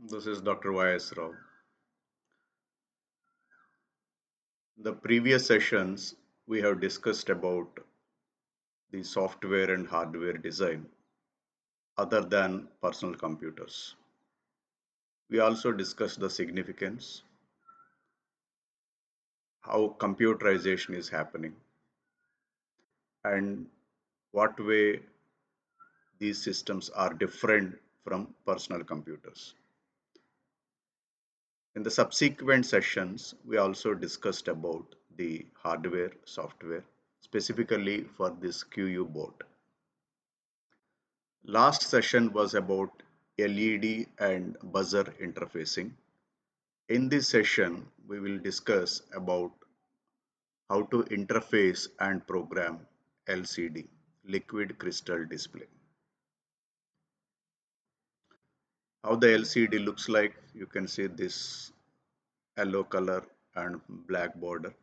This is Dr. Y.S. Rao. The previous sessions we have discussed about the software and hardware design other than personal computers. We also discussed the significance, how computerization is happening, and what way these systems are different from personal computers. In the subsequent sessions, we also discussed about the hardware, software, specifically for this QU board. Last session was about LED and buzzer interfacing. In this session, we will discuss about how to interface and program LCD, liquid crystal display. How the LCD looks like, you can see this yellow color and black border.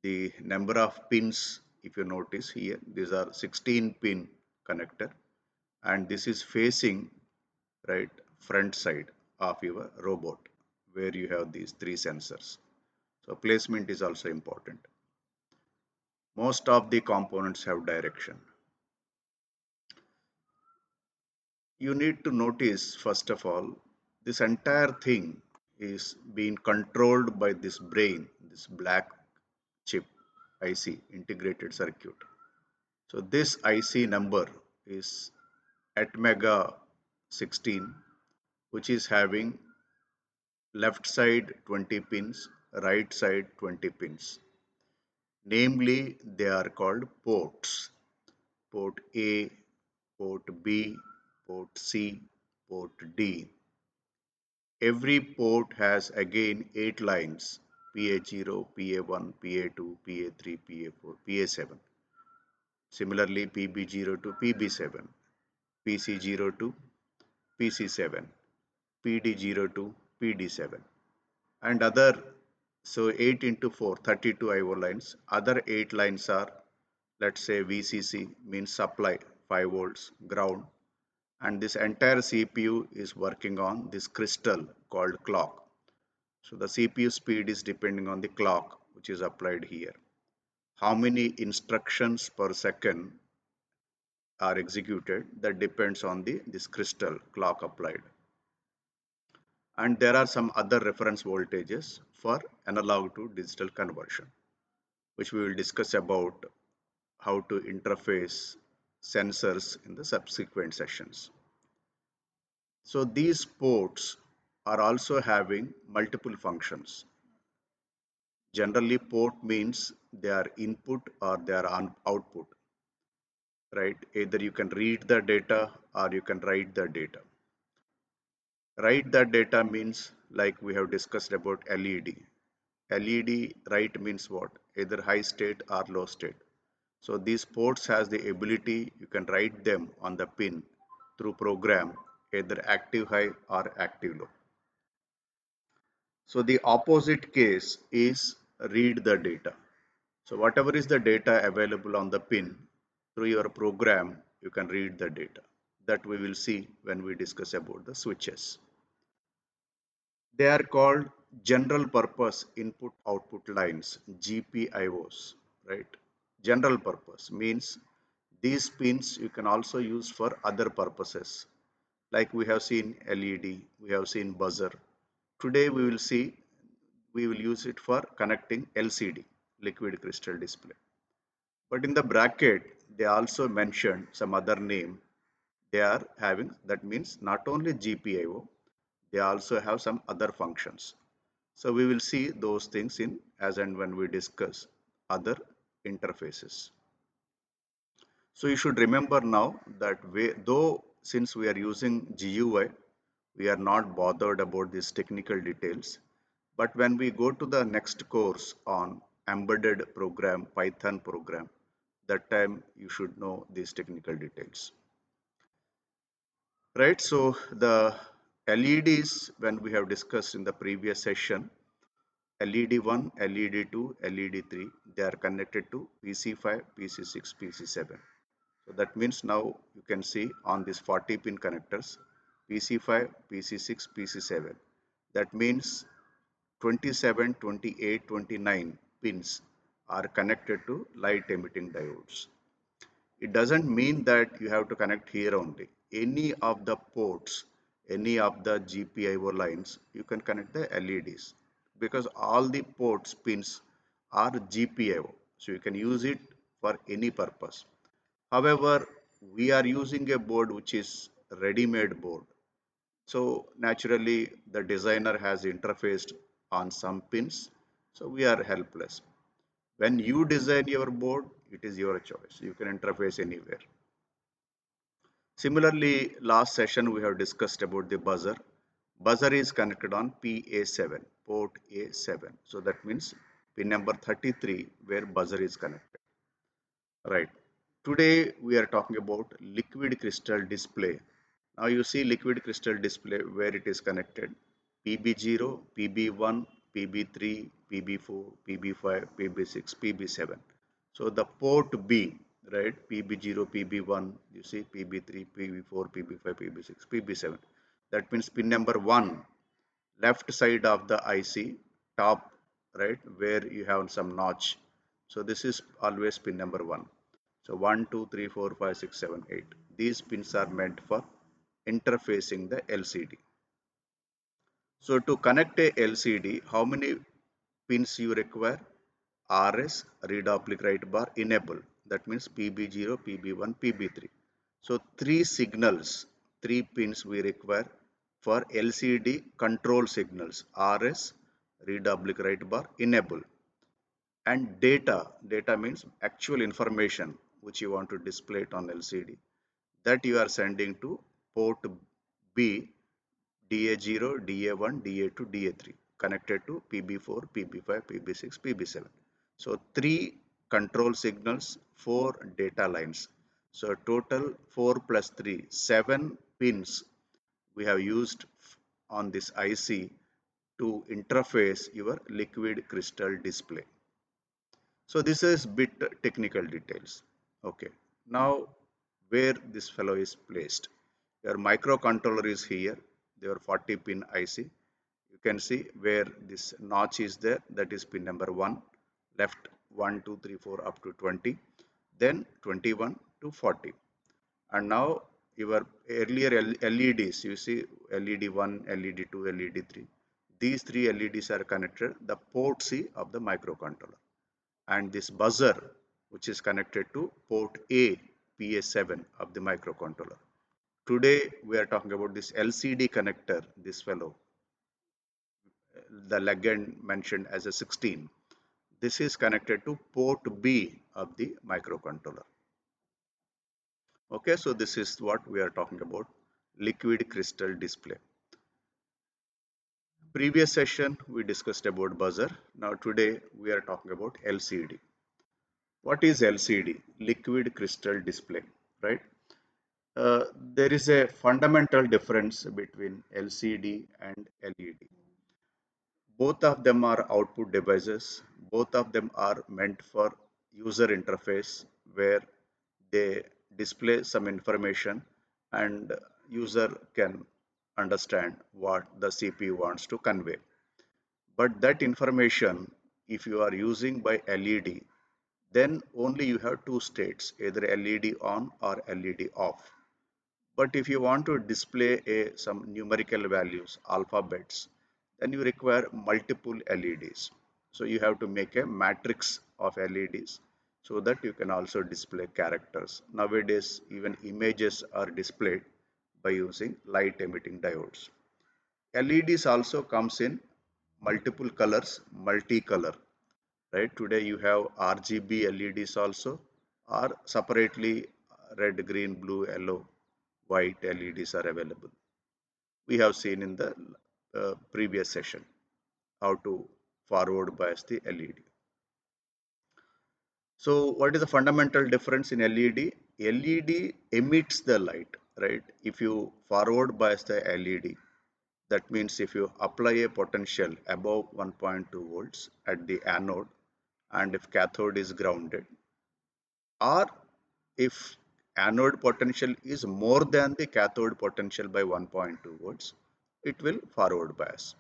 The number of pins, if you notice here, these are 16 pin connector, and this is facing right front side of your robot where you have these three sensors. So placement is also important. Most of the components have direction. You need to notice first of all, this entire thing is being controlled by this brain, this black chip IC, integrated circuit. So this IC number is at mega 16, which is having left side 20 pins, right side 20 pins. Namely, they are called ports. Port A, port B, port C, port D. Every port has again 8 lines: PA0, PA1, PA2, PA3, PA4, PA7. Similarly, PB0 to PB7, PC0 to PC7, PD0 to PD7. And other, so 8 into 4, 32 IO lines. Other 8 lines are, let's say VCC, means supply 5 volts, ground, and this entire CPU is working on this crystal called clock. So the CPU speed is depending on the clock which is applied here. How many instructions per second are executed, that depends on this crystal clock applied. And there are some other reference voltages for analog to digital conversion, which we will discuss about how to interface sensors in the subsequent sessions. So these ports are also having multiple functions. Generally, port means they are input or they are output, right? Either you can read the data or you can write the data. Write the data means, like we have discussed about LED. LED write means what? Either high state or low state. So these ports has the ability, you can write them on the pin through program, either active high or active low. So the opposite case is read the data. So whatever is the data available on the pin, through your program, you can read the data. That we will see when we discuss about the switches. They are called general purpose input output lines, GPIOs, right? General purpose means these pins you can also use for other purposes. Like we have seen LED, we have seen buzzer. Today we will use it for connecting LCD, liquid crystal display. But in the bracket, they also mentioned some other name they are having. That means not only GPIO, they also have some other functions. So we will see those things in as and when we discuss other interfaces. So you should remember now that though since we are using GUI, we are not bothered about these technical details. But when we go to the next course on embedded program, Python program, that time you should know these technical details. Right, so the LEDs, when we have discussed in the previous session, LED1, LED2, LED3, they are connected to PC5, PC6, PC7. So that means now you can see on these 40 pin connectors, PC5, PC6, PC7. That means 27, 28, 29 pins are connected to light emitting diodes. It doesn't mean that you have to connect here only. Any of the ports, any of the GPIO lines, you can connect the LEDs because all the ports pins are GPIO. So you can use it for any purpose. However, we are using a board which is ready-made board. So naturally, the designer has interfaced on some pins. So we are helpless. When you design your board, it is your choice. You can interface anywhere. Similarly, last session we have discussed about the buzzer. Buzzer is connected on PA7, port A7. So that means pin number 33 where buzzer is connected. Right. Today we are talking about liquid crystal display. Now you see liquid crystal display where it is connected. PB0, PB1, PB3, PB4, PB5, PB6, PB7. So the port B, right? PB0, PB1, you see PB3, PB4, PB5, PB6, PB7. That means pin number 1, left side of the IC, top, right? Where you have some notch. So this is always pin number 1. So 1, 2, 3, 4, 5, 6, 7, 8. These pins are meant for interfacing the LCD. So to connect a LCD, how many pins you require? RS, read oblique write bar, enable. That means PB0, PB1, PB3. So three signals, three pins we require for LCD control signals. RS, read oblique write bar, enable. And data means actual information which you want to display it on LCD, that you are sending to port B, DA0, DA1, DA2, DA3 connected to PB4, PB5, PB6, PB7. So three control signals, four data lines. So total 4 plus 3, 7 pins we have used on this IC to interface your liquid crystal display. So this is bit technical details. Okay. Now where this fellow is placed. Your microcontroller is here. Your 40 pin IC. You can see where this notch is there. That is pin number 1. Left 1, 2, 3, 4 up to 20. Then 21 to 40. And now your earlier LEDs, you see LED 1, LED 2, LED 3. These three LEDs are connected the port C of the microcontroller, and this buzzer which is connected to port A PA7 of the microcontroller. Today we are talking about this LCD connector, this fellow, the legend mentioned as a 16. This is connected to port B of the microcontroller. Okay, so this is what we are talking about, liquid crystal display. Previous session we discussed about buzzer. Now today we are talking about LCD. What is LCD? Liquid crystal display, right? There is a fundamental difference between LCD and LED. Both of them are output devices. Both of them are meant for user interface where they display some information and user can understand what the CPU wants to convey. But that information, if you are using by LED, then only you have two states, either LED on or LED off. But if you want to display some numerical values, alphabets, then you require multiple LEDs. So you have to make a matrix of LEDs so that you can also display characters. Nowadays, even images are displayed by using light emitting diodes. LEDs also comes in multiple colors, multicolor. Right? Today you have RGB LEDs also, or separately red, green, blue, yellow, white LEDs are available. We have seen in the previous session how to forward bias the LED. So what is the fundamental difference in LED? LED emits the light, right? If you forward bias the LED, that means if you apply a potential above 1.2 volts at the anode and if cathode is grounded, or if anode potential is more than the cathode potential by 1.2 volts, it will forward bias.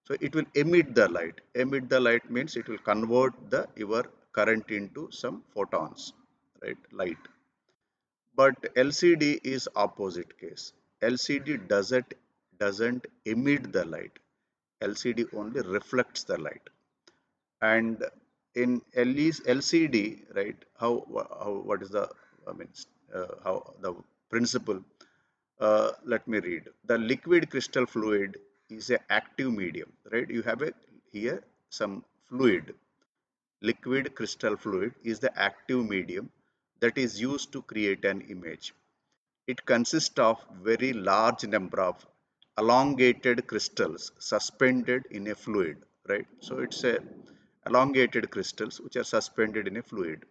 So it will emit the light. Emit the light means it will convert the your current into some photons, right? Light. But LCD is opposite case. LCD doesn't emit the light. LCD only reflects the light. And in LCD, right? How what is the I mean how the principle? Let me read. The liquid crystal fluid is a active medium, right? You have a here some fluid. Liquid crystal fluid is the active medium that is used to create an image. It consists of very large number of elongated crystals suspended in a fluid, right? So it's a elongated crystals which are suspended in a fluid.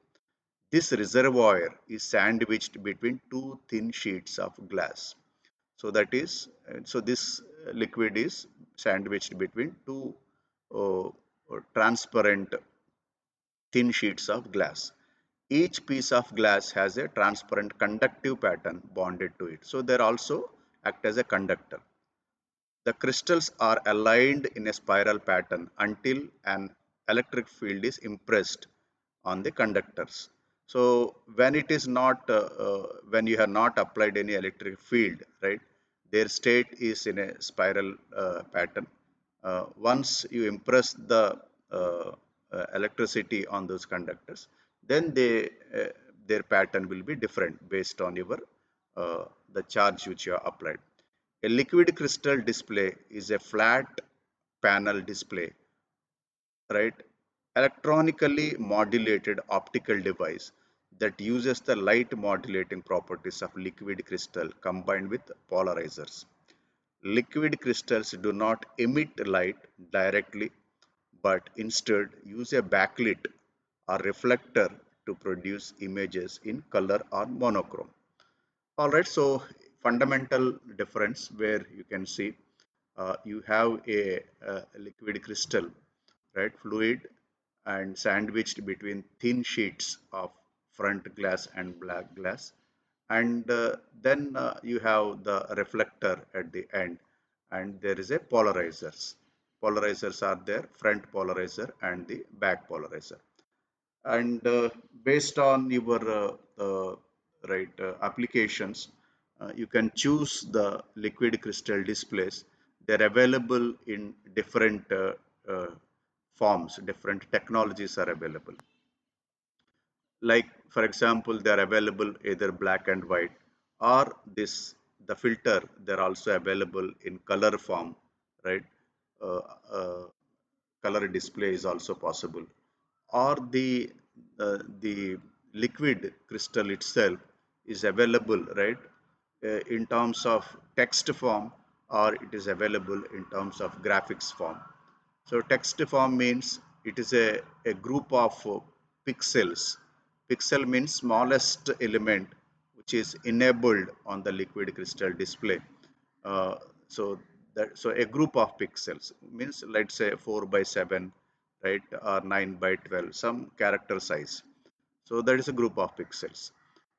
This reservoir is sandwiched between two thin sheets of glass. So that is, so this liquid is sandwiched between two uh, transparent thin sheets of glass. Each piece of glass has a transparent conductive pattern bonded to it. So they also act as a conductor. The crystals are aligned in a spiral pattern until an electric field is impressed on the conductors. So when it is not, when you have not applied any electric field, right, their state is in a spiral pattern. Once you impress the electricity on those conductors, then their pattern will be different based on your the charge which you have applied. A liquid crystal display is a flat panel display, right? Electronically modulated optical device that uses the light modulating properties of liquid crystal combined with polarizers. Liquid crystals do not emit light directly but instead use a backlit or reflector to produce images in color or monochrome. All right, so fundamental difference where you can see you have a liquid crystal, right, fluid, and sandwiched between thin sheets of front glass and black glass, and then you have the reflector at the end, and there is a polarizers. Polarizers are there, front polarizer and the back polarizer, and based on your right applications, you can choose the liquid crystal displays. They're available in different uh, forms. Different technologies are available, like for example they are available either black and white, or this the filter they're also available in color form, right? uh, uh, Color display is also possible, or the liquid crystal itself is available, right, in terms of text form, or it is available in terms of graphics form. So text form means it is a group of pixels. Pixel means smallest element which is enabled on the liquid crystal display. Uh, so a group of pixels means, let's say, 4 by 7, right, or 9 by 12, some character size. So that is a group of pixels.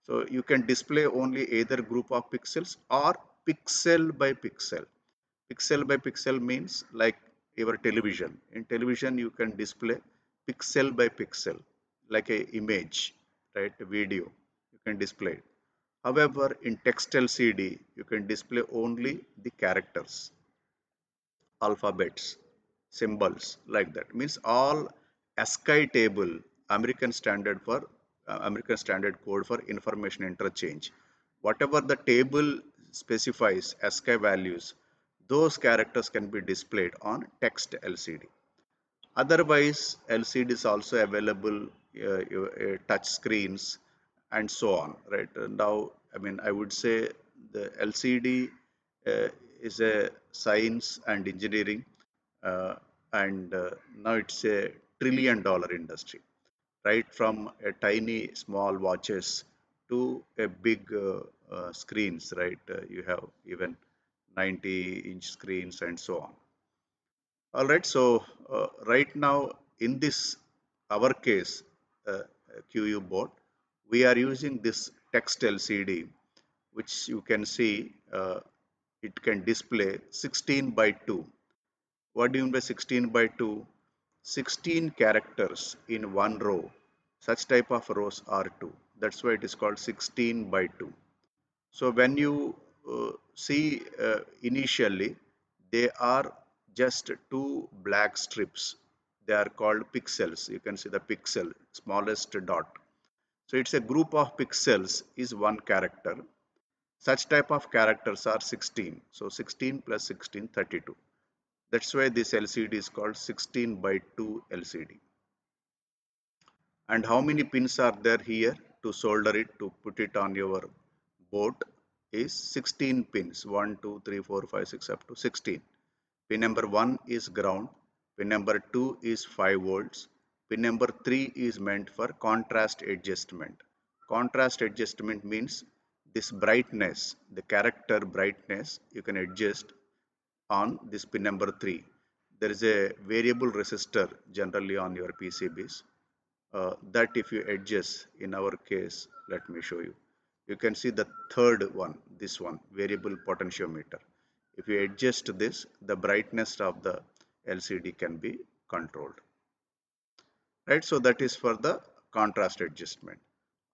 So you can display only either group of pixels or pixel by pixel. Pixel by pixel means like your television. In television, you can display pixel by pixel, like a image, right? A video, you can display it. However, in text LCD, you can display only the characters, alphabets, symbols, like that. Means all ASCII table, American standard for American standard code for information interchange. Whatever the table specifies ASCII values, those characters can be displayed on text LCD. Otherwise, LCD is also available, touch screens, and so on. Right now, I mean, I would say the LCD uh, is a science and engineering, uh, and now it's a $1 trillion industry. Right from a tiny small watches to a big screens. Right, you have even 90-inch screens and so on. All right, so right now in this our case, QU board, we are using this text LCD, which you can see it can display 16 by 2. What do you mean by 16 by 2? 16 characters in one row. Such type of rows are 2. That's why it is called 16 by 2. So when you see initially, they are just two black strips. They are called pixels. You can see the pixel, smallest dot. So it's a group of pixels is one character. Such type of characters are 16. So 16 plus 16, 32. That's why this LCD is called 16 by 2 LCD. And how many pins are there here to solder it, to put it on your board is 16 pins. 1, 2, 3, 4, 5, 6 up to 16. Pin number 1 is ground. Pin number 2 is 5 volts. Pin number 3 is meant for contrast adjustment. Contrast adjustment means this brightness, the character brightness, you can adjust on this pin number 3. There is a variable resistor generally on your PCBs that if you adjust, in our case, let me show you. You can see the third one, this one, variable potentiometer. If you adjust this, the brightness of the LCD can be controlled. Right, so that is for the contrast adjustment.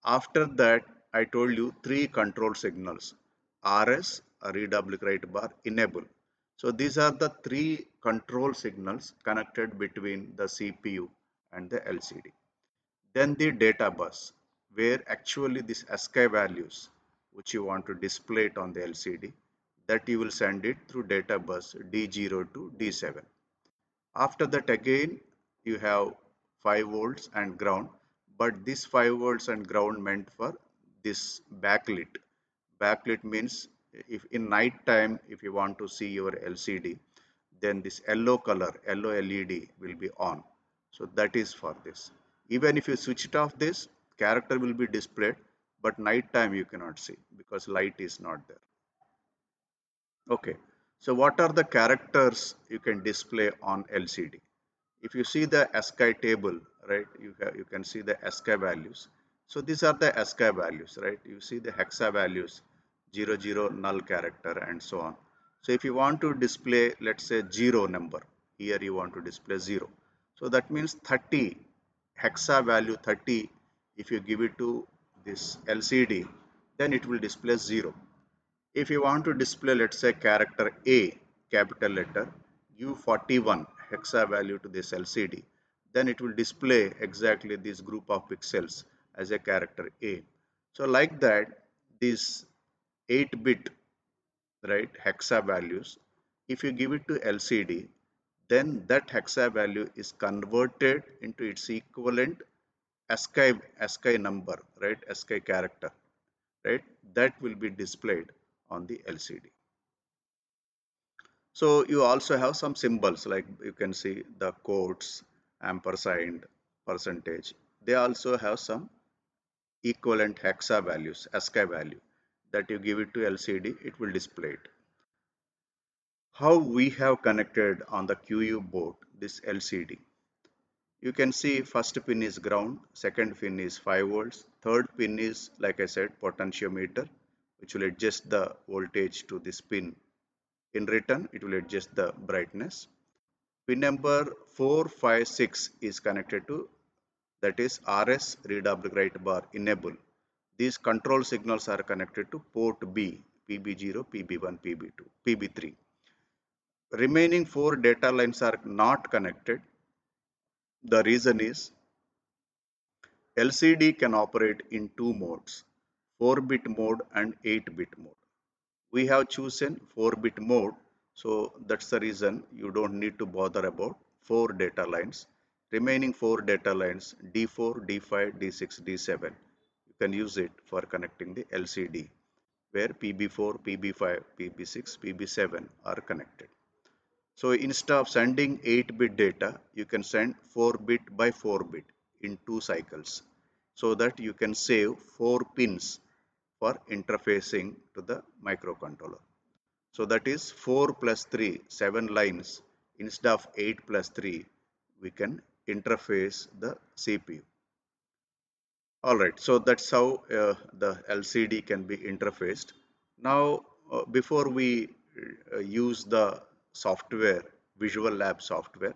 After that, I told you three control signals: RS, read oblique write bar, enable. So these are the three control signals connected between the CPU and the LCD. Then the data bus, where actually this ASCII values which you want to display it on the LCD, that you will send it through data bus D0 to D7. After that again you have 5 volts and ground, but this 5 volts and ground meant for this backlit. Backlit means if in night time if you want to see your LCD, then this yellow color, yellow LED will be on. So that is for this. Even if you switch it off, this character will be displayed, but night time you cannot see because light is not there. Okay, so what are the characters you can display on LCD? If you see the ASCII table, right, you can see the ASCII values. So these are the ASCII values, right? You see the hexa values, 00 null character and so on. So if you want to display, let's say 0 number, here you want to display 0. So that means 30, hexa value 30, if you give it to this LCD, then it will display 0. If you want to display, let's say character A, capital letter, give 41 hexa value to this LCD, then it will display exactly this group of pixels as a character A. So like that, these 8-bit, right, hexa values, if you give it to LCD, then that hexa value is converted into its equivalent ASCII number, right, ASCII character, right, that will be displayed on the LCD. So you also have some symbols like you can see the quotes, ampersand, percentage. They also have some equivalent hexa values, ASCII value that you give it to LCD, it will display it. How we have connected on the QU board this LCD. You can see first pin is ground, second pin is 5 volts, third pin is, like I said, potentiometer, which will adjust the voltage to this pin. In return, it will adjust the brightness. Pin number 4, 5, 6 is connected to, that is RS, read oblique write bar, enable. These control signals are connected to port B, PB0, PB1, PB2, PB3. Remaining 4 data lines are not connected. The reason is LCD can operate in two modes, 4-bit mode and 8-bit mode. We have chosen 4-bit mode, so that's the reason you don't need to bother about 4 data lines. Remaining 4 data lines D4, D5, D6, D7, you can use it for connecting the LCD where PB4, PB5, PB6, PB7 are connected. So instead of sending 8-bit data, you can send 4-bit by 4-bit in 2 cycles so that you can save 4 pins for interfacing to the microcontroller. So that is 4 plus 3, 7 lines. Instead of 8 plus 3, we can interface the CPU. All right, so that's how the LCD can be interfaced. Now before we use the software, visual lab software,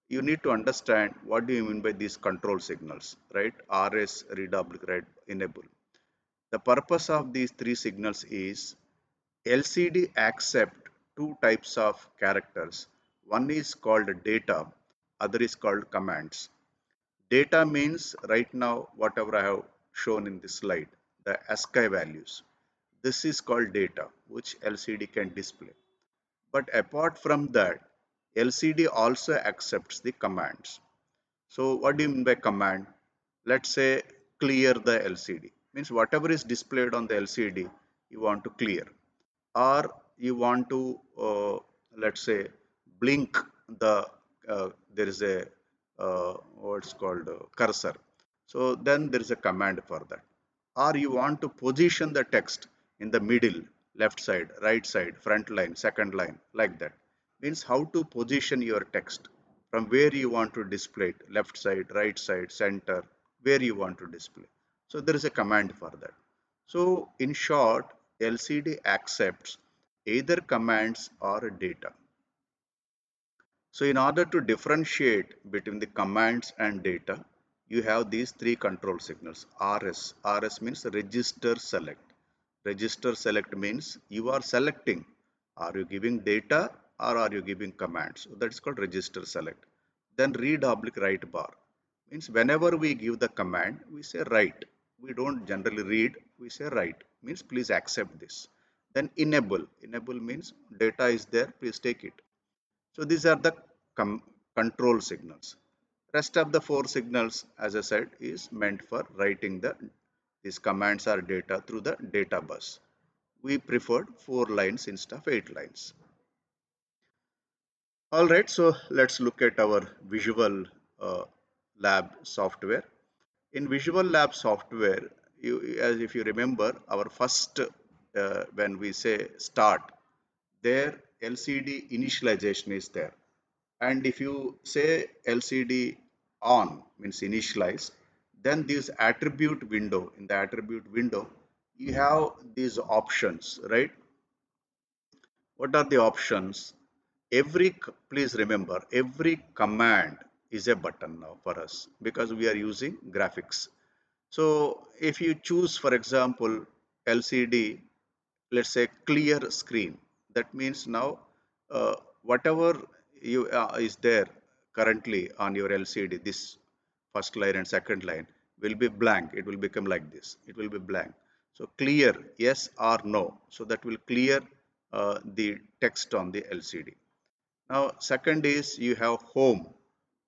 you need to understand what do you mean by these control signals, right? RS, redouble, right, enable. The purpose of these three signals is LCD accept two types of characters. One is called data, other is called commands. Data means right now whatever I have shown in this slide, the ASCII values. This is called data, which LCD can display. But apart from that, LCD also accepts the commands. So what do you mean by command? Let's say clear the LCD. Means whatever is displayed on the LCD, you want to clear. Or you want to, let's say, blink the, there is a, what's called cursor. So then there is a command for that. Or you want to position the text in the middle, left side, right side, front line, second line, like that. Means how to position your text, from where you want to display it, left side, right side, center, where you want to display. So there is a command for that. So in short, LCD accepts either commands or data. So in order to differentiate between the commands and data, you have these three control signals. RS. RS means register select. Register select means you are selecting. Are you giving data or are you giving commands? So that's called register select. Then read oblique write bar means whenever we give the command, we say write. We don't generally read, we say write. Means please accept this. Then enable. Enable means data is there, please take it. So these are the control signals. Rest of the four signals, as I said, is meant for writing these commands or data through the data bus. We preferred 4 lines instead of 8 lines. All right, so let's look at our visual uh, lab software. In visual lab software, as if you remember, our first when we say start, there LCD initialization is there. And if you say LCD on means initialize, then this attribute window, in the attribute window, you have these options, right? What are the options? Please remember, every command is a button now for us because we are using graphics. So if you choose, for example, LCD, let's say clear screen, that means now whatever you is there currently on your LCD, this first line and second line will be blank. It will become like this. It will be blank. So clear yes or no. So that will clear the text on the LCD. Now, second is you have home.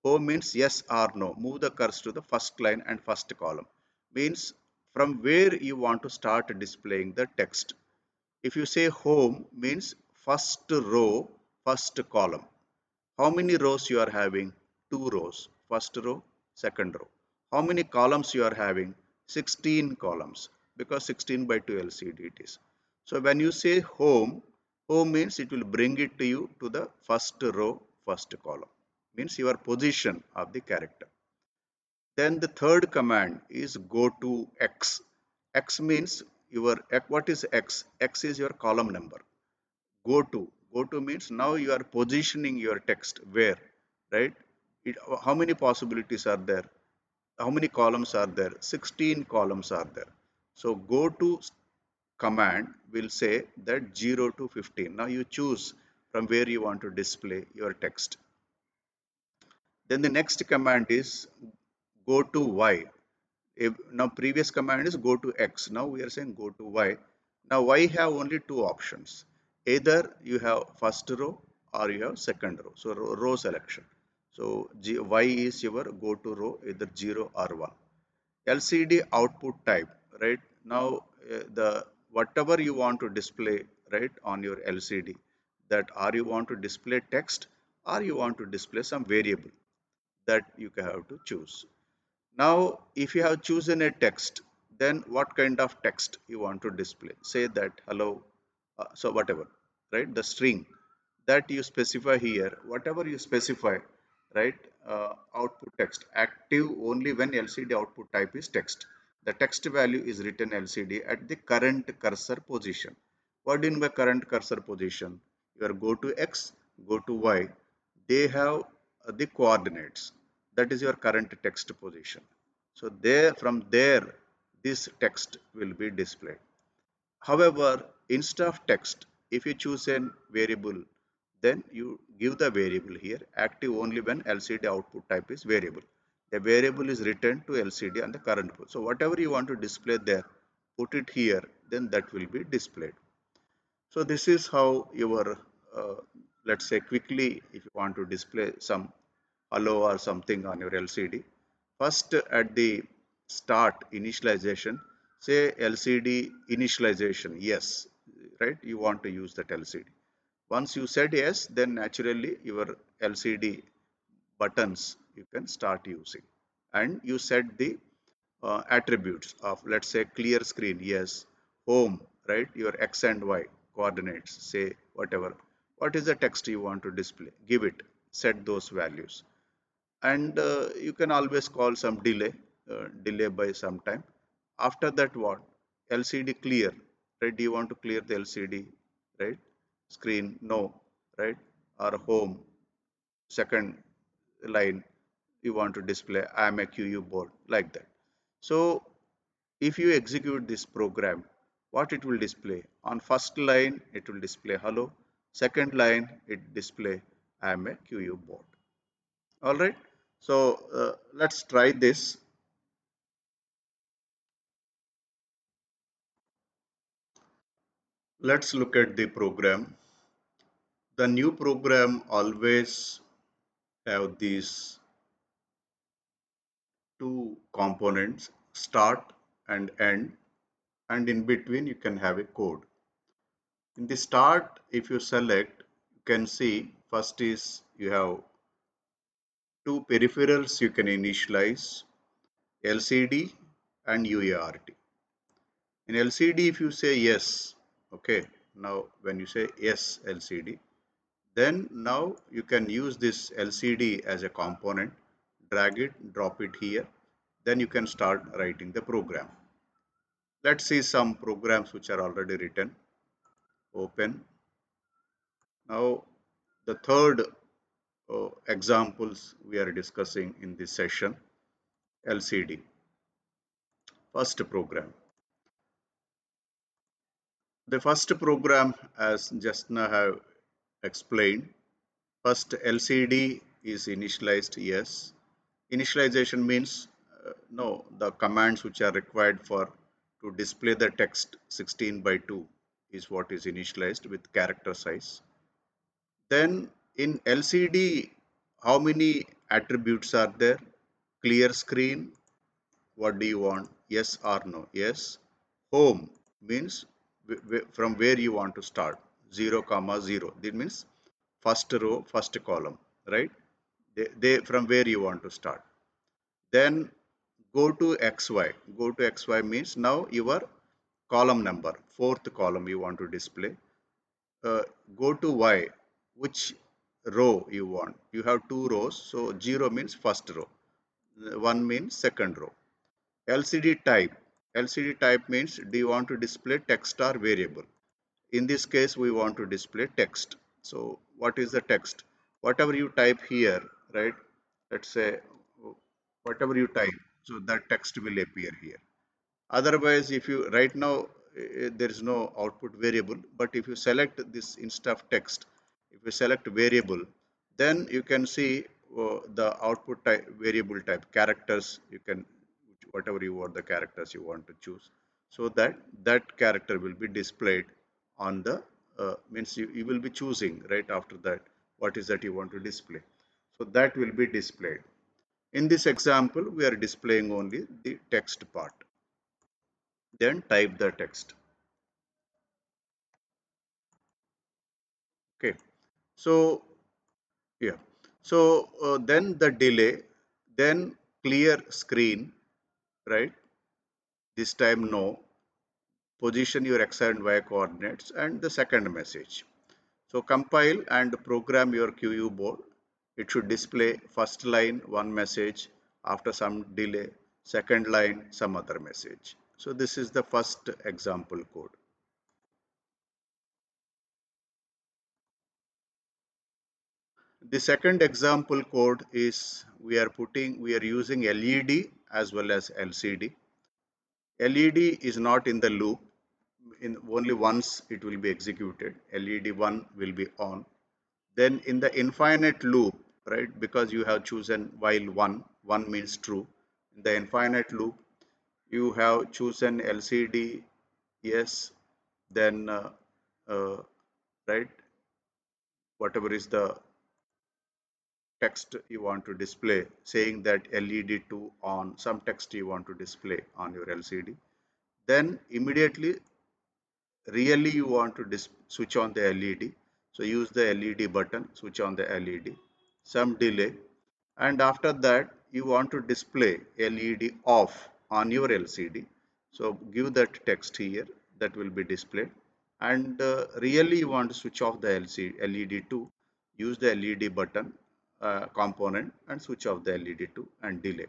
Home means yes or no. Move the cursor to the first line and first column. Means from where you want to start displaying the text. If you say home means first row, first column. How many rows you are having? 2 rows. First row, second row. How many columns you are having? 16 columns because 16 by 2 LCD it is. So when you say home, home means it will bring it to you to the first row, first column. Means your position of the character. Then the third command is go to X. X means what is X? X is your column number. Go to means now you are positioning your text where, right? How many possibilities are there? How many columns are there? 16 columns are there. So go to command will say that 0 to 15. Now you choose from where you want to display your text. Then the next command is go to Y. Now previous command is go to X. Now we are saying go to Y. Now Y have only two options. Either you have first row or you have second row. So row selection. So Y is your go to row, either 0 or 1. LCD output type, right? Now the whatever you want to display, right, on your LCD, that or you want to display text or you want to display some variable, that you have to choose. Now, if you have chosen a text, then what kind of text you want to display? Say that hello, so whatever, right? The string that you specify here, whatever you specify, right? Output text active only when LCD output type is text. The text value is written LCD at the current cursor position. What do you mean by current cursor position? You are go to X, go to Y. They have the coordinates. That is your current text position. So there, from there, this text will be displayed. However, instead of text, if you choose a variable, then you give the variable here active only when LCD output type is variable. The variable is returned to LCD on the current port. So whatever you want to display there, put it here, then that will be displayed. So this is how your, let's say quickly, if you want to display some hello or something on your LCD, first at the start initialization, say LCD initialization, yes, right? You want to use that LCD. Once you said yes, then naturally your LCD buttons you can start using. And you set the attributes of, let's say, clear screen, yes, home, right, your X and Y coordinates, say whatever, what is the text you want to display, give it, set those values. And you can always call some delay by some time. After that, what, LCD clear, right? Do you want to clear the LCD, right, screen? No, right? Or home, second line, you want to display I am a QU board, like that. So if you execute this program, what it will display? On first line, it will display hello. Second line, it display I am a QU board. All right. So let's try this. Let's look at the program. The new program always have these two components, start and end, and in between you can have a code. In the start, if you select, you can see first is you have two peripherals you can initialize, LCD and UART. In LCD, if you say yes, okay, now when you say yes LCD, then now you can use this LCD as a component, drag it, drop it here, then you can start writing the program. Let's see some programs which are already written. Open. Now the third examples we are discussing in this session, LCD. First program. The first program, as just now have explained, first LCD is initialized, yes. Initialization means no, the commands which are required for to display the text 16 by 2 is what is initialized with character size. Then in LCD, how many attributes are there? Clear screen, what do you want? Yes or no? Yes. Home means from where you want to start. 0 comma 0. That means first row, first column, right? They from where you want to start. Then go to XY. Go to XY means now your column number, fourth column you want to display. Go to Y, which row you want. You have two rows, so 0 means first row, 1 means second row. LCD type. LCD type means do you want to display text or variable? In this case, we want to display text. So what is the text? Whatever you type here, right? Let's say whatever you type, so that text will appear here. Otherwise, if you right now there is no output variable, but if you select this instead of text, if you select variable, then you can see the output type, variable type characters. You can whatever you want the characters you want to choose, so that that character will be displayed on the means you will be choosing right after that what is that you want to display. So that will be displayed. In this example, we are displaying only the text part. Then type the text. Okay. So yeah. So then the delay, then clear screen, right? This time no. Position your x and y coordinates and the second message. So compile and program your QU board. It should display first line one message after some delay. second line some other message. So this is the first example code. The second example code is we are using LED as well as LCD. LED is not in the loop. In only once it will be executed. LED 1 will be on. Then in the infinite loop, right, because you have chosen while 1 means true. In the infinite loop, you have chosen LCD, yes, then uh, right, whatever is the text you want to display, saying that LED2 on, some text you want to display on your LCD, then immediately really you want to switch on the LED. So use the LED button, switch on the LED, some delay, and after that you want to display LED off on your LCD. So give that text here, that will be displayed, and really you want to switch off the LED to use the LED button component and switch off the LED to and delay.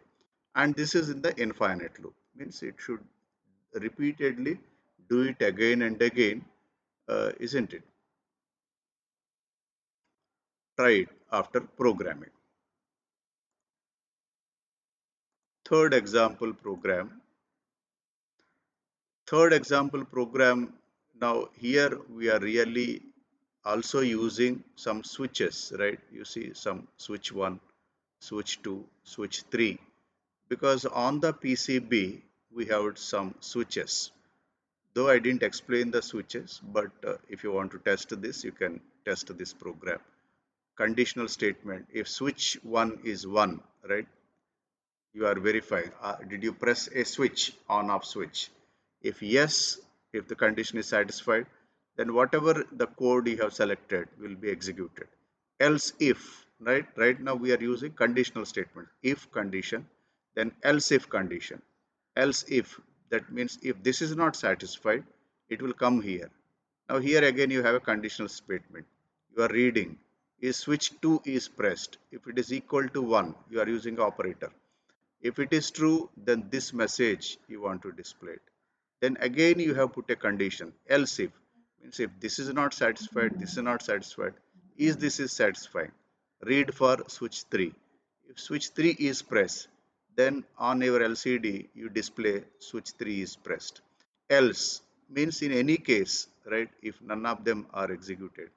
And this is in the infinite loop, means it should repeatedly do it again and again, isn't it? Try it after programming. Third example program. Third example program. Now here we are really also using some switches, right? You see some switch 1, switch 2, switch 3. Because on the PCB we have some switches. Though I didn't explain the switches, but if you want to test this, you can test this program. Conditional statement, if switch 1 is 1, right, you are verifying, did you press a switch, on off switch? If yes, if the condition is satisfied, then whatever the code you have selected will be executed. Else if, right now we are using conditional statement, if condition, then else if condition. Else if, that means if this is not satisfied, it will come here. Now here again you have a conditional statement. You are reading, is switch 2 is pressed. If it is equal to 1, you are using operator. If it is true, then this message you want to display it. Then again you have put a condition, else if, means if this is not satisfied, this is not satisfied, is this is satisfying. Read for switch 3. If switch 3 is pressed, then on your LCD you display switch 3 is pressed. Else means in any case, right, if none of them are executed,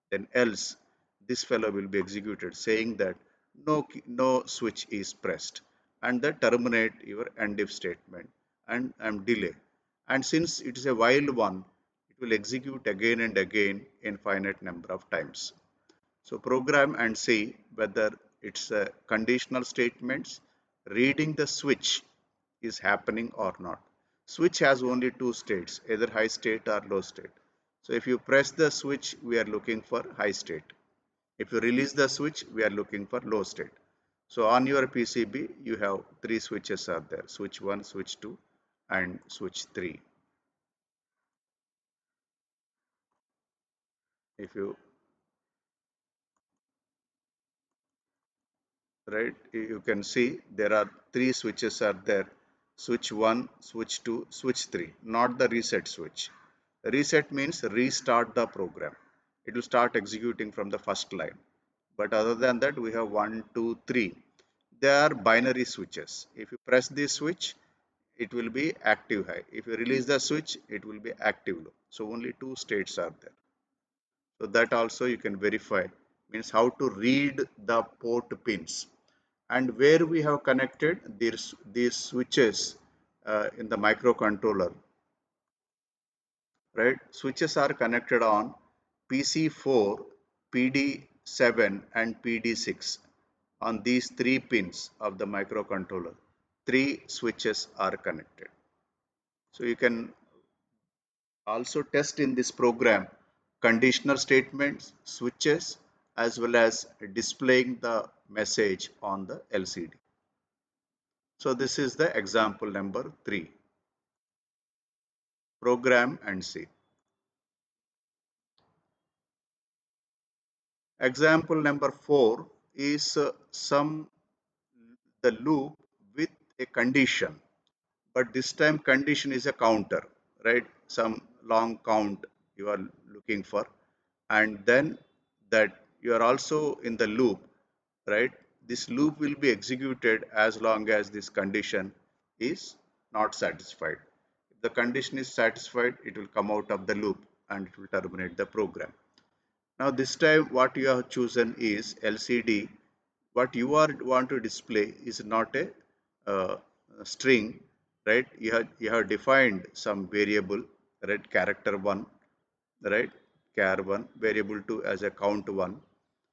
then else this fellow will be executed saying that no switch is pressed, and that terminate your end if statement and delay. And since it is a while one, it will execute again and again infinite number of times. So program and see whether it's a conditional statements reading the switch is happening or not. Switch has only two states, either high state or low state. So if you press the switch, we are looking for high state. If you release the switch, we are looking for low state. So on your PCB, you have three switches are there, switch 1, switch 2 and switch 3. If you, right, you can see there are three switches are there, switch 1, switch 2, switch 3, not the reset switch. Reset means restart the program, it will start executing from the first line. But other than that, we have 1, 2, 3. They are binary switches. If you press this switch, it will be active high. If you release the switch, it will be active low. So only two states are there. So that also you can verify, means how to read the port pins. And where we have connected these switches in the microcontroller, right? Switches are connected on PC4, PD7 and PD6. On these three pins of the microcontroller, three switches are connected. So you can also test in this program conditional statements, switches, as well as displaying the message on the LCD. So this is the example number 3. Program and see. Example number 4 is some the loop with a condition, but this time condition is a counter, right? Some long count you are looking for, and then that you are also in the loop, right? This loop will be executed as long as this condition is not satisfied. If the condition is satisfied, it will come out of the loop and it will terminate the program. Now this time what you have chosen is LCD. What you are want to display is not uh, a string, right? You have defined some variable, right? Character one, right? Char one, variable two as a count one,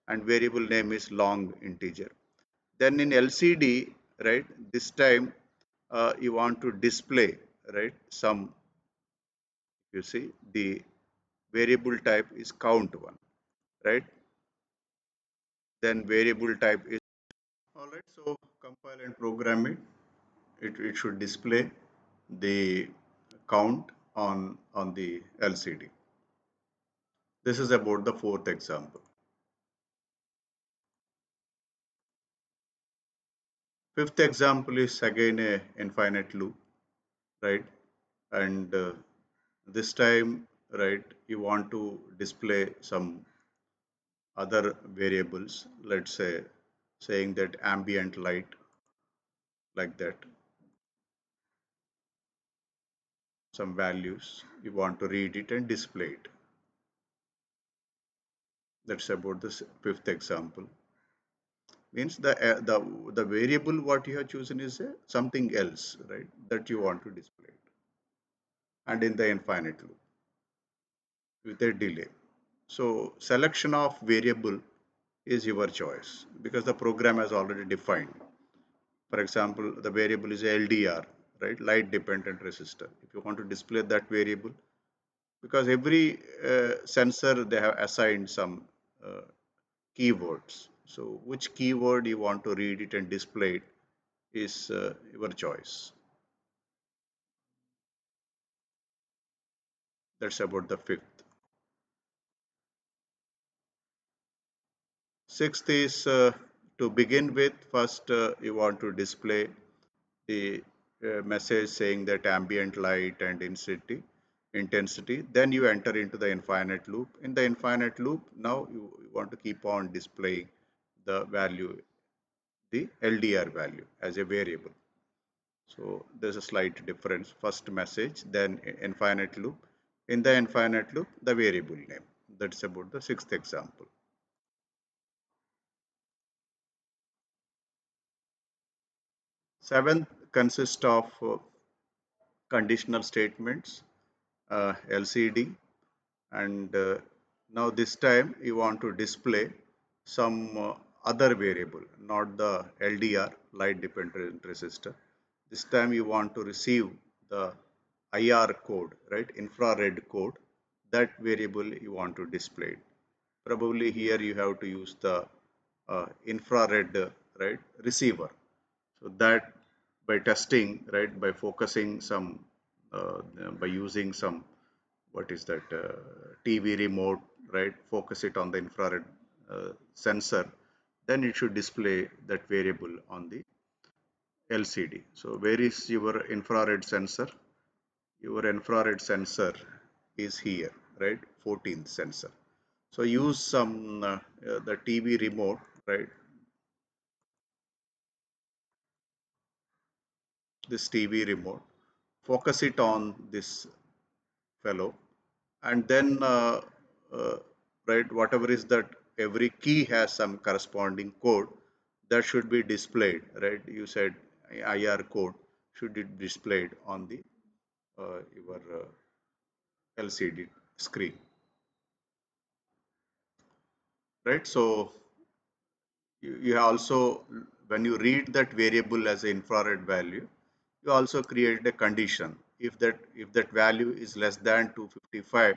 and variable name is long integer. Then in LCD, right? This time you want to display, right? Some, you see the variable type is count one, right? Then variable type is all right. So compile and program it. It should display the count on the LCD. This is about the fourth example. Fifth example is again a infinite loop, right? And this time, right, you want to display some other variables. Let's say saying that ambient light, like that, some values you want to read it and display it. That's about this fifth example. Means the variable what you have chosen is something else, right, that you want to display it, and in the infinite loop with a delay. So selection of variable is your choice because the program has already defined. For example, the variable is LDR, right, light dependent resistor. If you want to display that variable, because every sensor they have assigned some uh, keywords, so which keyword you want to read it and display it is your choice. That's about the fifth. Sixth is to begin with, first you want to display the message saying that ambient light and intensity. Then you enter into the infinite loop. In the infinite loop, now you want to keep on displaying the value, the LDR value as a variable. So there's a slight difference. First message, then infinite loop. In the infinite loop, the variable name. That's about the sixth example. Seventh consists of conditional statements, LCD, and now this time you want to display some other variable, not the LDR, light dependent resistor. This time you want to receive the IR code, right, infrared code. That variable you want to display. Probably here you have to use the infrared, right, receiver. So that by testing, right, by focusing some, by using some, what is that, TV remote, right, focus it on the infrared sensor, then it should display that variable on the LCD. So where is your infrared sensor? Your infrared sensor is here, right, 14th sensor. So use some the TV remote, right, this TV remote, focus it on this fellow, and then uh, right, whatever is that, every key has some corresponding code that should be displayed, right? You said IR code should be displayed on the your LCD screen, right? So you also, when you read that variable as an infrared value, you also create a condition. If that value is less than 255,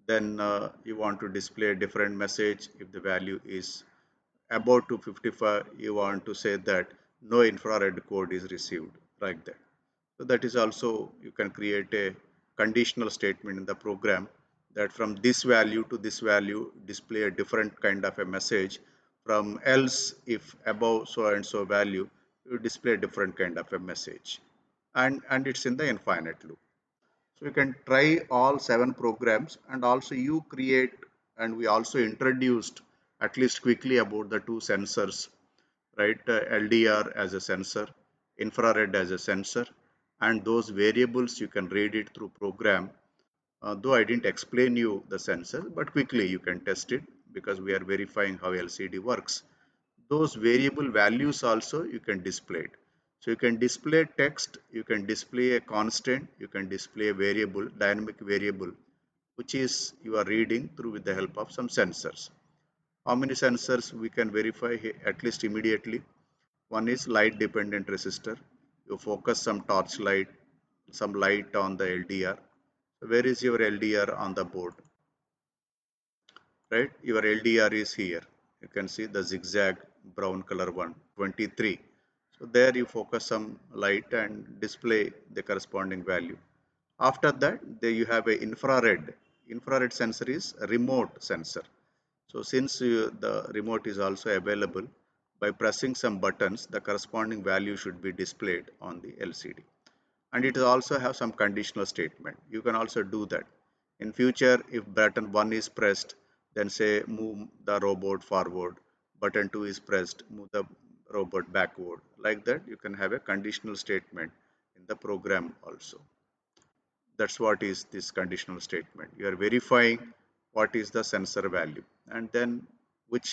then you want to display a different message. If the value is above 255, you want to say that no infrared code is received, like that. So that is also, you can create a conditional statement in the program that from this value to this value display a different kind of a message. From else, if above so and so value, you display different kind of a message, and it's in the infinite loop. So you can try all 7 programs, and also you create, and we also introduced at least quickly about the 2 sensors, right? LDR as a sensor, infrared as a sensor, and those variables you can read it through program. Though I didn't explain you the sensor, but quickly you can test it because we are verifying how LCD works. Those variable values also you can display it. So you can display text, you can display a constant, you can display a variable, dynamic variable, which is you are reading through with the help of some sensors. How many sensors we can verify at least immediately? One is light dependent resistor. You focus some torch light, some light on the LDR. Where is your LDR on the board? Right? Your LDR is here. You can see the zigzag brown color one, 23. So there you focus some light and display the corresponding value. After that, there you have a infrared. Infrared sensor is a remote sensor. So since the remote is also available, by pressing some buttons, the corresponding value should be displayed on the LCD. And it also have some conditional statement. You can also do that. In future, if button 1 is pressed, then say move the robot forward. Button 2 is pressed, move the robot backward. Like that, you can have a conditional statement in the program also. That's what is this conditional statement. You are verifying what is the sensor value, and then which